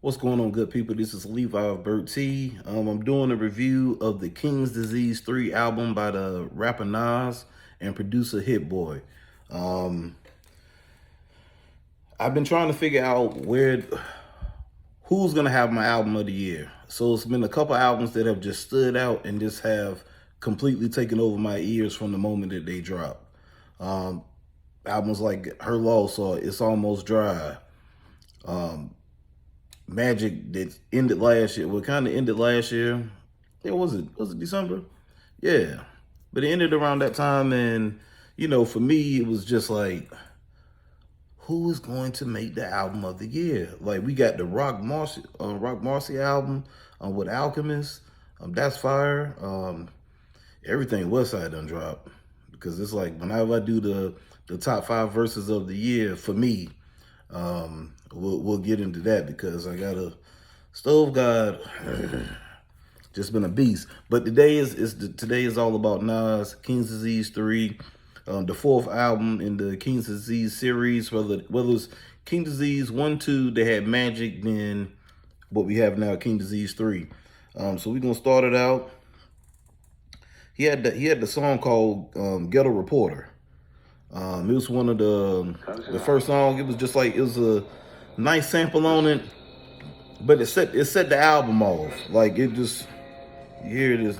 What's going on, good people? This is Levi of Burt T. I'm doing a review of the King's Disease 3 album by the rapper Nas and producer Hit-Boy. I've been trying to figure out who's gonna have my album of the year. So it's been a couple albums that have just stood out and just have completely taken over my ears from the moment that they drop. Albums like Her Loss or It's Almost Dry. Magic that ended last year. Well, kind of ended last year. Yeah, was it December? Yeah, but it ended around that time, and for me, it was just like, who is going to make the album of the year? Like, we got the Rock Marcy album with Alchemist. That's fire. Everything Westside done dropped, because it's like whenever I do the top 5 verses of the year for me. We'll get into that, because I got a Stove God just been a beast. But today is all about Nas King's Disease 3, the 4th album in the King's Disease series. Whether it's King Disease 1, 2, they had Magic, then what we have now, King Disease 3. So we're gonna start it out. He had the song called Ghetto Reporter. It was one of the first song. It was just like, it was a nice sample on it, but it set the album off. Like, it just, here it is.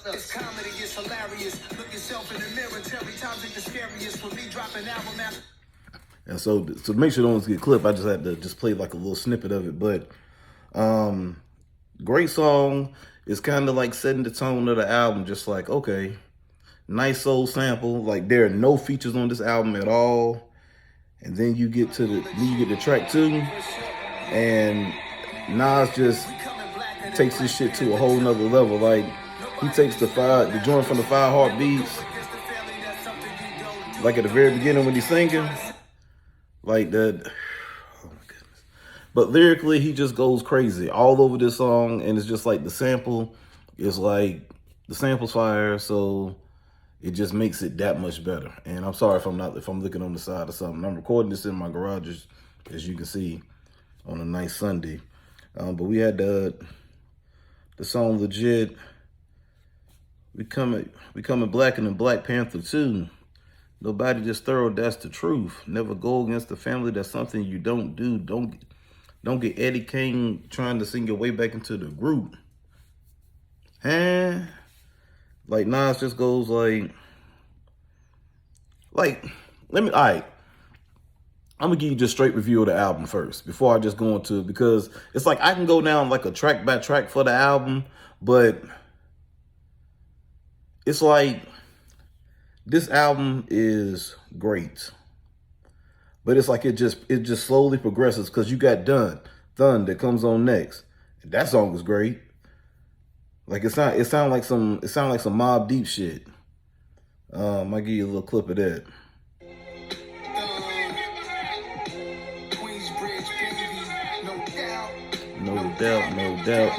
It's comedy, it's hilarious. Look yourself in the mirror, tell me times ain't the scariest. With me dropping album after. And so to make sure don't get clipped, I just had to play like a little snippet of it. But great song. It's kind of like setting the tone of the album. Just like, okay, nice soul sample. Like, there are no features on this album at all. And then you get to track 2, and Nas just takes this shit to a whole nother level. Like, he takes the joint from the 5 Heartbeats, like at the very beginning when he's singing, like that. Oh my goodness! But lyrically, he just goes crazy all over this song, and it's just like the sample is like, the sample's fire, so it just makes it that much better. And I'm sorry if I'm looking on the side or something. I'm recording this in my garage, as you can see, on a nice Sunday. But we had the song Legit. We coming black in the Black Panther 2. Nobody just thorough, that's the truth. Never go against the family, that's something you don't do. Don't get Eddie King trying to sing your way back into the group. Huh? Like, Nas just goes like, all right, I'm gonna give you just straight review of the album first before I just go into it, because it's like I can go down like a track by track for the album, but it's like, this album is great, but it's like it just slowly progresses, because you got Thun that comes on next. That song is great. Like, it sound like some Mobb Deep shit. I'll give you a little clip of that. No doubt, no doubt.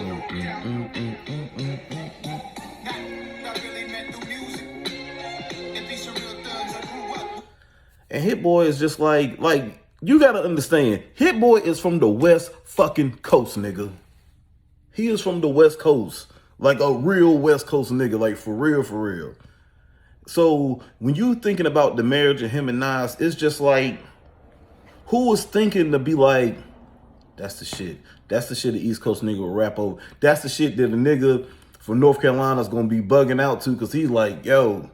And Hit-Boy is just like, you gotta understand, Hit-Boy is from the West fucking Coast, nigga. He is from the West Coast. Like a real West Coast nigga, like for real, for real. So when you thinking about the marriage of him and Nas, it's just like, who was thinking to be like, that's the shit. That's the shit the East Coast nigga will rap over. That's the shit that a nigga from North Carolina is gonna be bugging out to, because he's like, yo.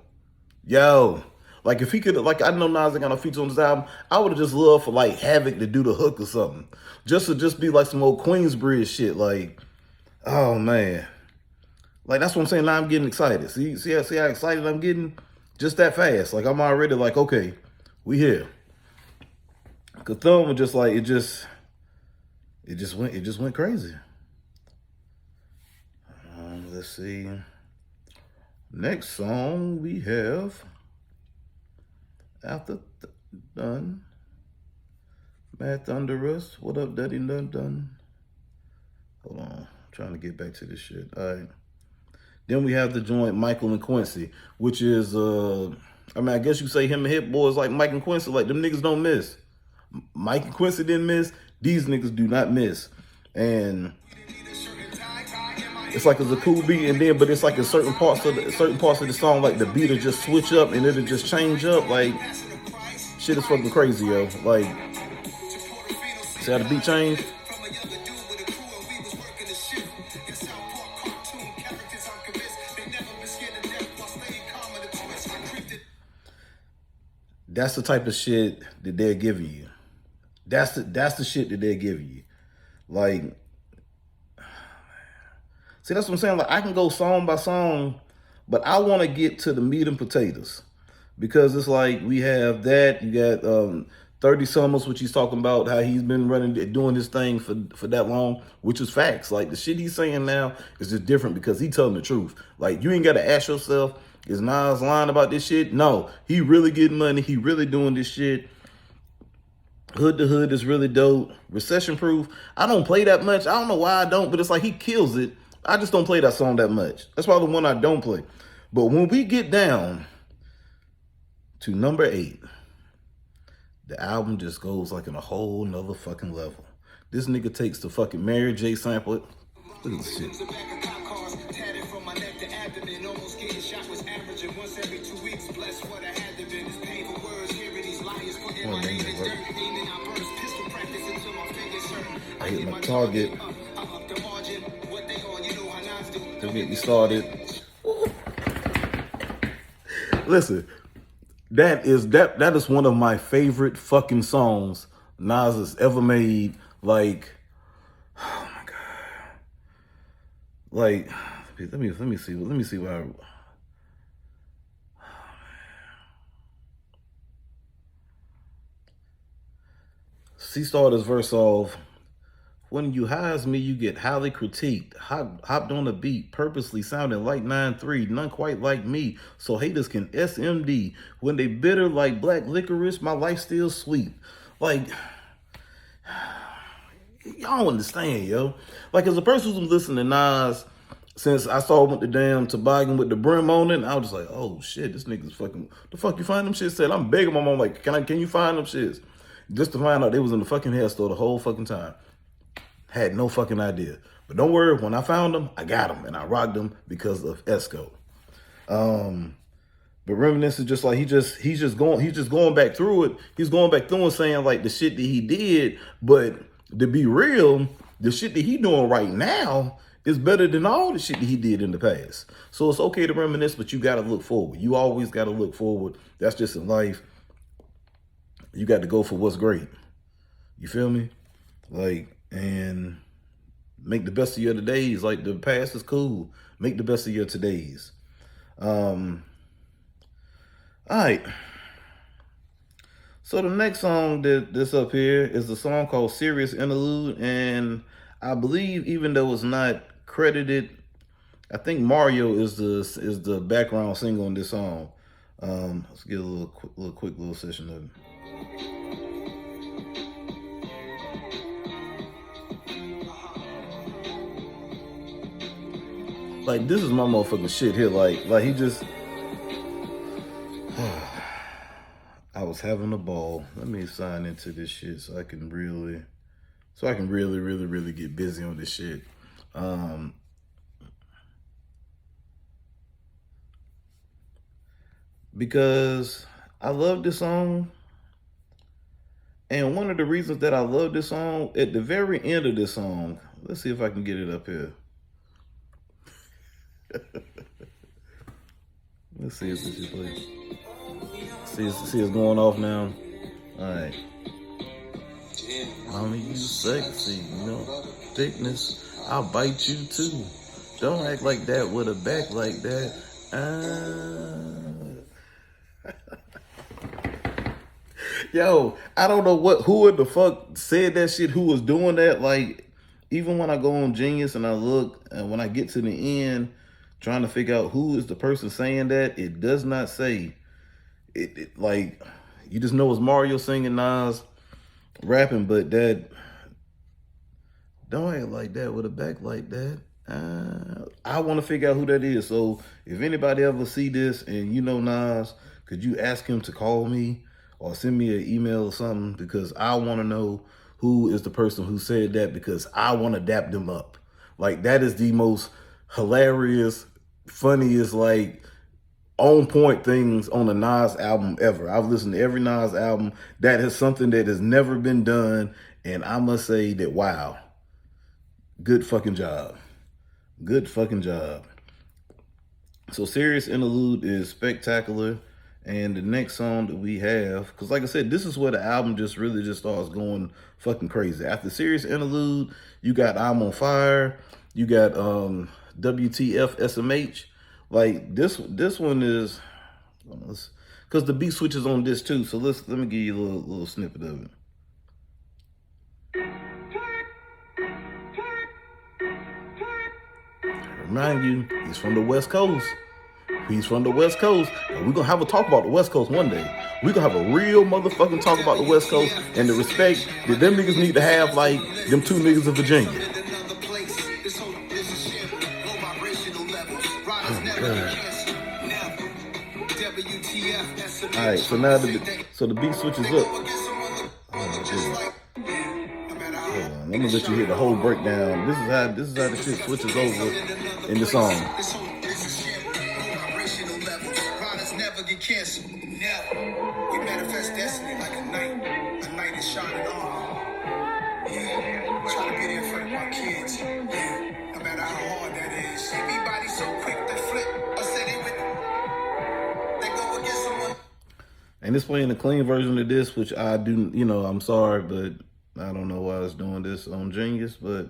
Like, if he could, like, I know Nas ain't got no features on this album, I would have just loved for like Havoc to do the hook or something. Just to be like some old Queensbridge shit. Like, oh man. Like, that's what I'm saying. Now I'm getting excited. See how excited I'm getting? Just that fast. Like, I'm already like, okay, we here. Cause Thumb was just like, it just went crazy. Let's see. Next song we have, after Done, Mad Thunderous. What up, Daddy Dun? Hold on, I'm trying to get back to this shit. All right. Then we have the joint Michael and Quincy, which is I mean, I guess you say him and Hit-Boy is like Mike and Quincy. Like, them niggas don't miss. Mike and Quincy didn't miss. These niggas do not miss. And it's like it's a cool beat, and then but it's like in certain parts of the song, like the beat will just switch up and it'll just change up. Like, shit is fucking crazy, yo. Like, see how the beat changed? That's the type of shit that they're giving you. That's the shit that they're giving you. Like, see, that's what I'm saying. Like, I can go song by song, but I want to get to the meat and potatoes, because it's like we have that. You got 30 Summers, which he's talking about how he's been doing his thing for that long, which is facts. Like, the shit he's saying now is just different because he's telling the truth. Like, you ain't got to ask yourself, is Nas lying about this shit? No, he really getting money. He really doing this shit. Hood to Hood is really dope. Recession Proof, I don't play that much. I don't know why I don't, but it's like he kills it. I just don't play that song that much. That's probably the one I don't play. But when we get down to number 8, the album just goes like in a whole nother fucking level. This nigga takes the fucking Mary J sample. Look at this shit. I hit my target. Don't get me started. Listen, that is one of my favorite fucking songs Nas has ever made. Like, oh my god. Like, let me see what I. She started his verse off. When you highs me, you get highly critiqued. Hopped on a beat, purposely sounding like 9-3, none quite like me. So haters can SMD. When they bitter like black licorice, my life still sweet. Like, y'all don't understand, yo. Like, as a person who's listening to Nas since I saw him with the damn toboggan with the brim on it, I was just like, oh shit, this nigga's fucking, the fuck you find them shits at? I'm begging my mom, like, can you find them shits? Just to find out they was in the fucking hair store the whole fucking time. Had no fucking idea. But don't worry, when I found them, I got them. And I rocked them because of Esco. But Reminisce is just like, he's just going back through it. He's going back through and saying like the shit that he did. But to be real, the shit that he doing right now is better than all the shit that he did in the past. So it's okay to reminisce, but you got to look forward. You always got to look forward. That's just in life. You got to go for what's great. You feel me? Like, and make the best of your days. Like, the past is cool. Make the best of your todays. All right. So the next song that's up here is the song called Serious Interlude. And I believe, even though it's not credited, I think Mario is the background singer on this song. Let's get a quick little session of it. Like, this is my motherfucking shit here. Like he just, I was having a ball. Let me sign into this shit so I can really get busy on this shit. Because I love this song. And one of the reasons that I love this song, at the very end of this song, let's see if I can get it up here. Let's see if this is playing. See it's going off now. All right. Mommy, you sexy, you know, thickness. I'll bite you too. Don't act like that with a back like that. Yo, I don't know who the fuck said that shit, who was doing that. Like, even when I go on Genius and I look, and when I get to the end, trying to figure out who is the person saying that, it does not say. It like, you just know it's Mario singing, Nas rapping, but that, don't act like that with a back like that. I want to figure out who that is. So if anybody ever see this and you know Nas, Could you ask him to call me or send me an email or something? Because I want to know who is the person who said that, because I want to dap them up. Like, that is the most hilarious, funniest, like, on point things on a Nas album ever. I've listened to every Nas album. That is something that has never been done. And I must say that, wow, good fucking job. Good fucking job. So Serious Interlude is spectacular. And the next song that we have, because like I said, this is where the album just really just starts going fucking crazy. After Serious Interlude, you got I'm on Fire, you got WTF SMH. Like this one is, because the beat switches on this too. So let me give you a little snippet of it. Remind you, he's from the West Coast. He's from the West Coast. And we're going to have a talk about the West Coast one day. We're going to have a real motherfucking talk about the West Coast and the respect that them niggas need to have, like them two niggas of Virginia. Oh, God. All right, so now the beat switches up. Oh, my goodness. I'm gonna let you hear the whole breakdown. This is how the shit switches over in the song. We manifest destiny like a night is shining on. Yeah, trying to be there for my kids. Yeah, no matter how hard that is. Everybody so quick to flip. I said it with. They go against someone. And it's playing the clean version of this, which I do. I'm sorry, but I don't know why it's doing this on Genius, but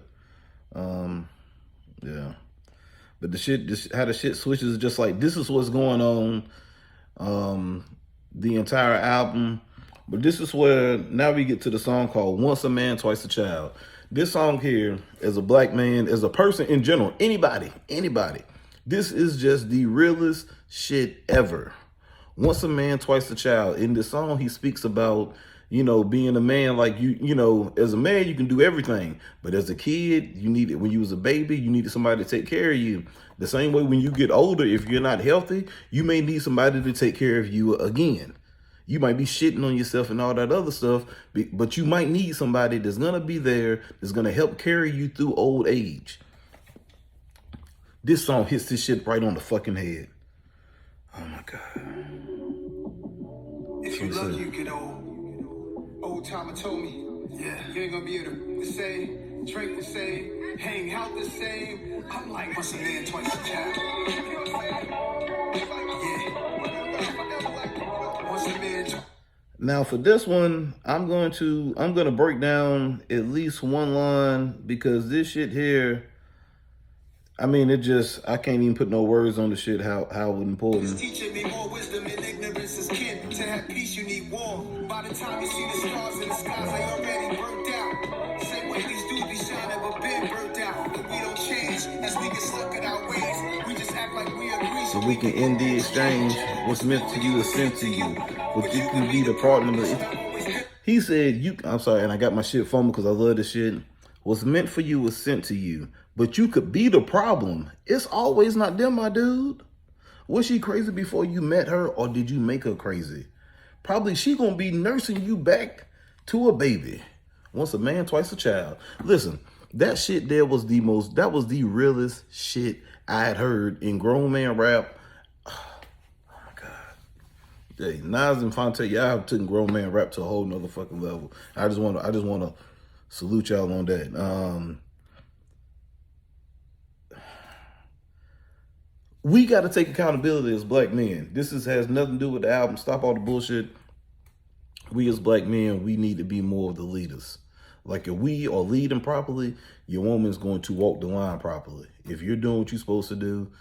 yeah. But how the shit switches is just like, this is what's going on the entire album. But this is where now we get to the song called Once a Man, Twice a Child. This song here, as a black man, as a person in general, anybody, this is just the realest shit ever. Once a man, twice a child. In this song, he speaks about, being a man. Like, as a man, you can do everything. But as a kid, when you was a baby, you needed somebody to take care of you. The same way when you get older, if you're not healthy, you may need somebody to take care of you again. You might be shitting on yourself and all that other stuff, but you might need somebody that's going to be there, that's going to help carry you through old age. This song hits this shit right on the fucking head. Oh, my God. If you lucky, you get old. Old timer told me, yeah, you ain't gonna be able to say, drink the same, hang out the same. I'm like, once a man, twice a child. Yeah. Once a man. Now for this one, I'm gonna break down at least one line, because this shit here, I mean, I can't even put no words on the shit, how important. Teaching me more wisdom and ignorance is kin. To have peace, you need war. By the time you see the stars in the skies, they already burnt out. Same way these dudes be shining, but been burnt out. But we don't change as we get stuck in our ways. We just act like we agree, so we can end the exchange. What's meant to you is sent to you. But you can be the partner. He said, I'm sorry, and I got my shit fumbled because I love this shit. What's meant for you was sent to you, but you could be the problem. It's always not them, my dude. Was she crazy before you met her, or did you make her crazy? Probably she gonna be nursing you back to a baby. Once a man, twice a child. Listen, that shit there was that was the realest shit I had heard in grown man rap. Oh my God. Hey, Nas and Fonte, y'all have taken grown man rap to a whole nother fucking level. I just wanna salute y'all on that. We got to take accountability as black men. This has nothing to do with the album. Stop all the bullshit. We as black men, we need to be more of the leaders. Like, if we are leading properly, your woman's going to walk the line properly. If you're doing what you're supposed to do,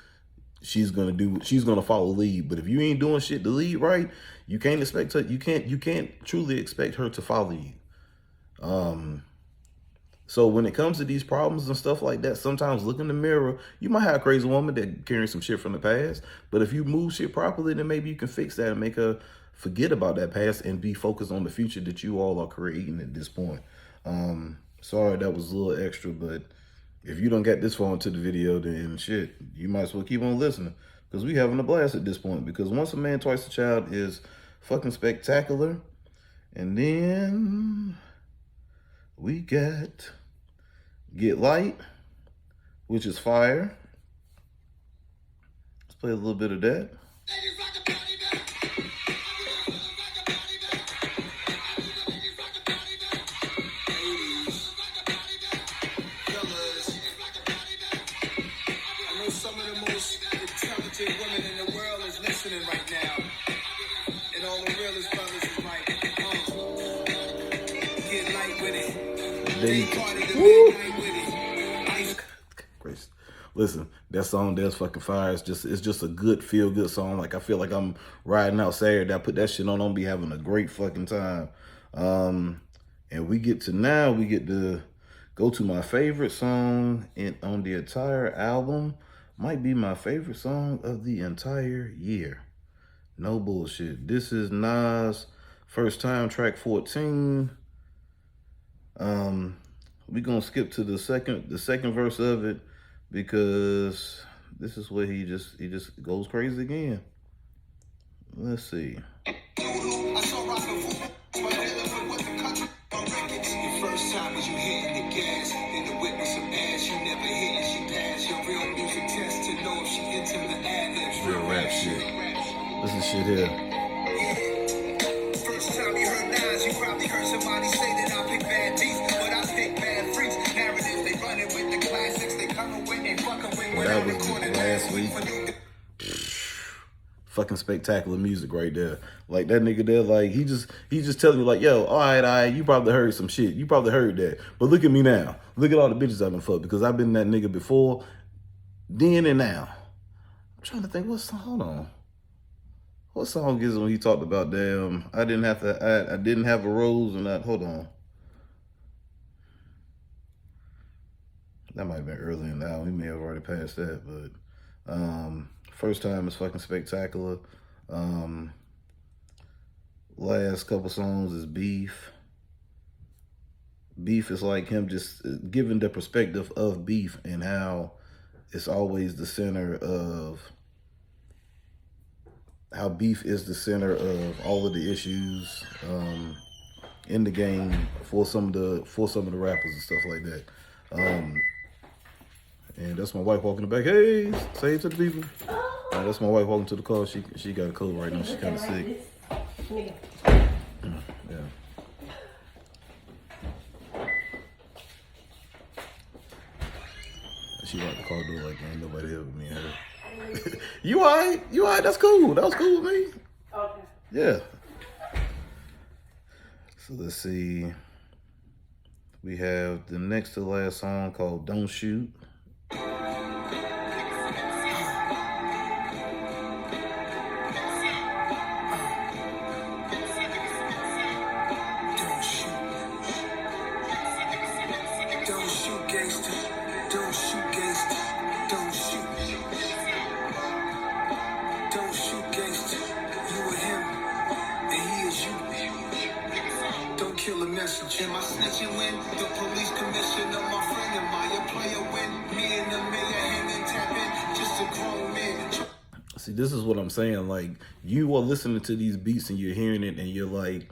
she's gonna follow lead. But if you ain't doing shit to lead right, you can't expect her. You can't truly expect her to follow you. So when it comes to these problems and stuff like that, sometimes look in the mirror. You might have a crazy woman that carrying some shit from the past, but if you move shit properly, then maybe you can fix that and make her forget about that past and be focused on the future that you all are creating at this point. Sorry, that was a little extra, but if you don't get this far into the video, then shit, you might as well keep on listening. because we having a blast at this point. Because Once a Man, Twice a Child is fucking spectacular. And then we got Get Light, which is fire. Let's play a little bit of that. Some of the most intelligent women in the world is listening right now. And all the realest brothers is like, get light with it. They party to midnight with it. Grace. Listen, that song there's fucking fire. It's just a good feel good song. Like I feel like I'm riding out Saturday. I put that shit on, be having a great fucking time. And we get to go to my favorite song on the entire album. Might be my favorite song of the entire year. No bullshit. This is Nas' First Time, track 14. We're gonna skip to the second verse of it because this is where he just goes crazy again. Let's see. First time was you hitting the gas in the whip with some ass you never hit and she passed your real music test to know if she into the ad-libs. Real rap shit. Listen shit here. First time you heard Nas, you probably heard somebody say that I pick bad beats, but I pick bad freaks. Narratives, they running with the classics, they coming when they fucking when That was last week. Fucking spectacular music right there. Like that nigga there, like he just telling you like, yo, all right, you probably heard some shit. You probably heard that. But look at me now. Look at all the bitches I've been fucked because I've been that nigga before, then and now. I'm trying to think what song, hold on. What song is it when he talked about damn, I didn't have a rose and that, hold on. That might have been early in the album. He may have already passed that, but First Time is fucking spectacular. Last couple songs is Beef. Beef is like him just giving the perspective of beef and how it's always the center of, how beef is the center of all of the issues in the game for some of the rappers and stuff like that. And that's my wife walking the back. Hey, say it to the people. That's my wife walking to the car. She got a cold right now. She kind of sick. Yeah. She locked the car door like ain't nobody here with me and her. You alright? You alright? That's cool. That was cool with me. Okay. Yeah. So let's see. We have the next to last song called Don't Shoot. Kill a message. Am I snitching when the police commissioner, my friend, am I a player when me and the mayor hand and tapping just a grown man? See, this is what I'm saying. Like, you are listening to these beats and you're hearing it and you're like,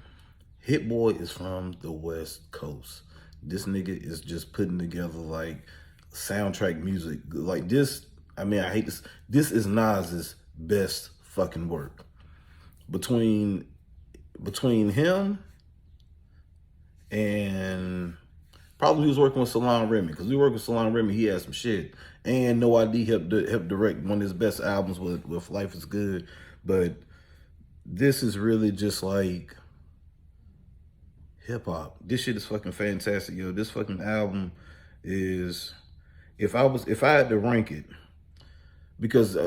Hit-Boy is from the West Coast. This nigga is just putting together like soundtrack music. Like this, I mean, I hate this. This is Nas's best fucking work. Between him and probably he was working with Salon Remy, because we work with Salon Remy, he had some shit. And No ID helped direct one of his best albums with Life is Good. But this is really just like hip hop. This shit is fucking fantastic, yo. This fucking album is, if I had to rank it, because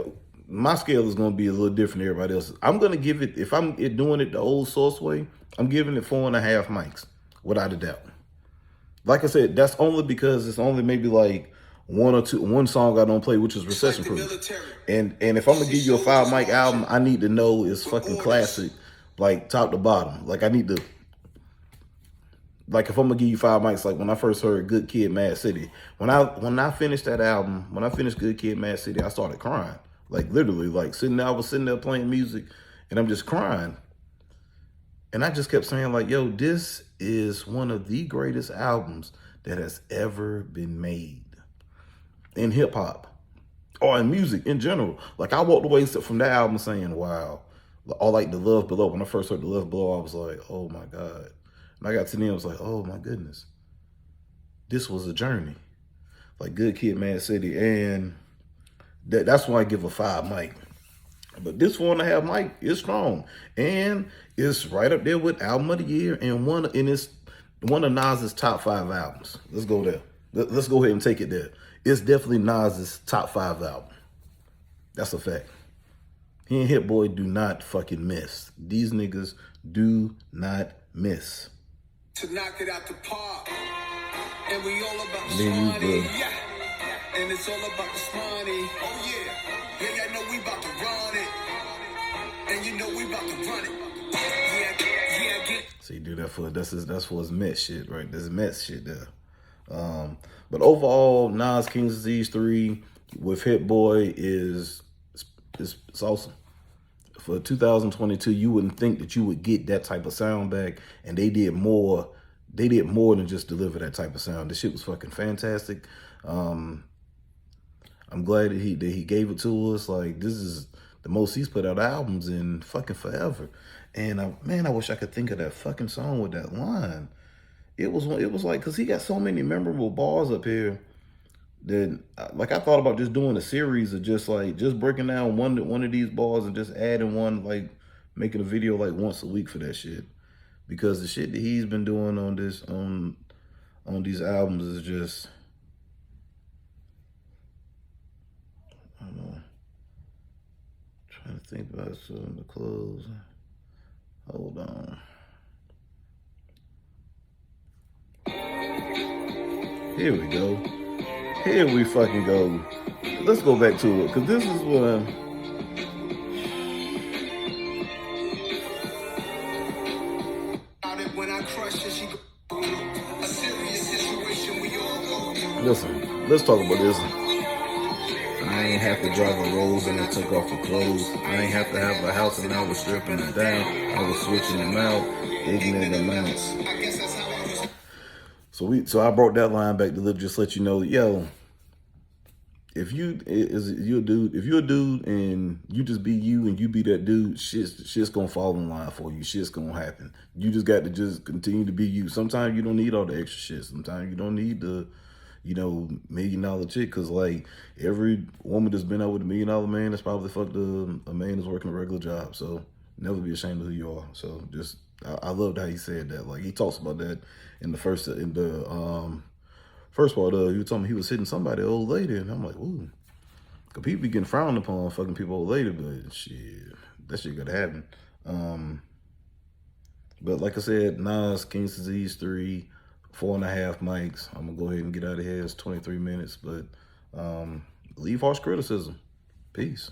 my scale is going to be a little different than everybody else's. I'm going to give it, if I'm doing it the old source way, I'm giving it 4.5 mics. Without a doubt. Like I said, that's only because it's only maybe like one song I don't play, which is Recession Proof. And if I'm gonna give you a 5 mic album, I need to know it's fucking classic, like top to bottom. Like I need to, like if I'm gonna give you 5 mics, like when I first heard Good Kid, Mad City, when I finished that album, when I finished Good Kid, Mad City, I started crying. Like literally, like sitting there, I was sitting there playing music and I'm just crying. And I just kept saying like, yo, this is one of the greatest albums that has ever been made in hip hop or in music in general. Like I walked away from that album saying, wow. Or like The Love Below. When I first heard The Love Below, I was like, oh my God. And I got to the end, I was like, oh my goodness. This was a journey. Like Good Kid, Mad City. And that's why I give a 5 Mike. But this 4.5 Mike is strong. And it's right up there with Album of the Year and it's one of Nas's top 5 albums. Let's go there. Let's go ahead and take it there. It's definitely Nas's top 5 album. That's a fact. He and Hit-Boy do not fucking miss. These niggas do not miss. To knock it out the park. And we all about the Then money. Yeah. And it's all about the money. Oh yeah. Yeah, I know we about to run it. And you know we about to run it. Yeah. See, do that for that's for his Mets shit, right? There's Mets shit there. But overall, Nas King's Disease 3 with Hit-Boy is awesome. For 2022, you wouldn't think that you would get that type of sound back, and they did more. They did more than just deliver that type of sound. This shit was fucking fantastic. I'm glad that he gave it to us. Like, this is the most he's put out albums in fucking forever. And man, I wish I could think of that fucking song with that line. It was like, cause he got so many memorable bars up here that like I thought about just doing a series of just breaking down one of these bars and just adding one, like making a video like once a week for that shit. Because the shit that he's been doing on these albums is just, I don't know. Trying to think about some of the clothes. Hold on. Here we go. Here we fucking go. Let's go back to it, because this is what listen, let's talk about this. I ain't have to drive a Rolls and I took off the clothes. I ain't have to have a house and I was stripping them down. I was switching them out, ignorant amounts. So I brought that line back to just let you know, yo, if you're a dude and you just be you and you be that dude, shit's gonna fall in line for you. Shit's gonna happen. You just got to just continue to be you. Sometimes you don't need all the extra shit. Sometimes you don't need the, $1 million chick, because like every woman that's been out with $1 million man that's probably fucked a man that's working a regular job. So never be ashamed of who you are. So just I loved how he said that. Like he talks about that in the first part. He was telling me he was hitting somebody, old lady, and I'm like, ooh, cause people be getting frowned upon fucking people old lady, but shit, that shit gotta happen. But like I said, Nas King's Disease 3. 4.5 mics. I'm gonna go ahead and get out of here. It's 23 minutes, but leave harsh criticism. Peace.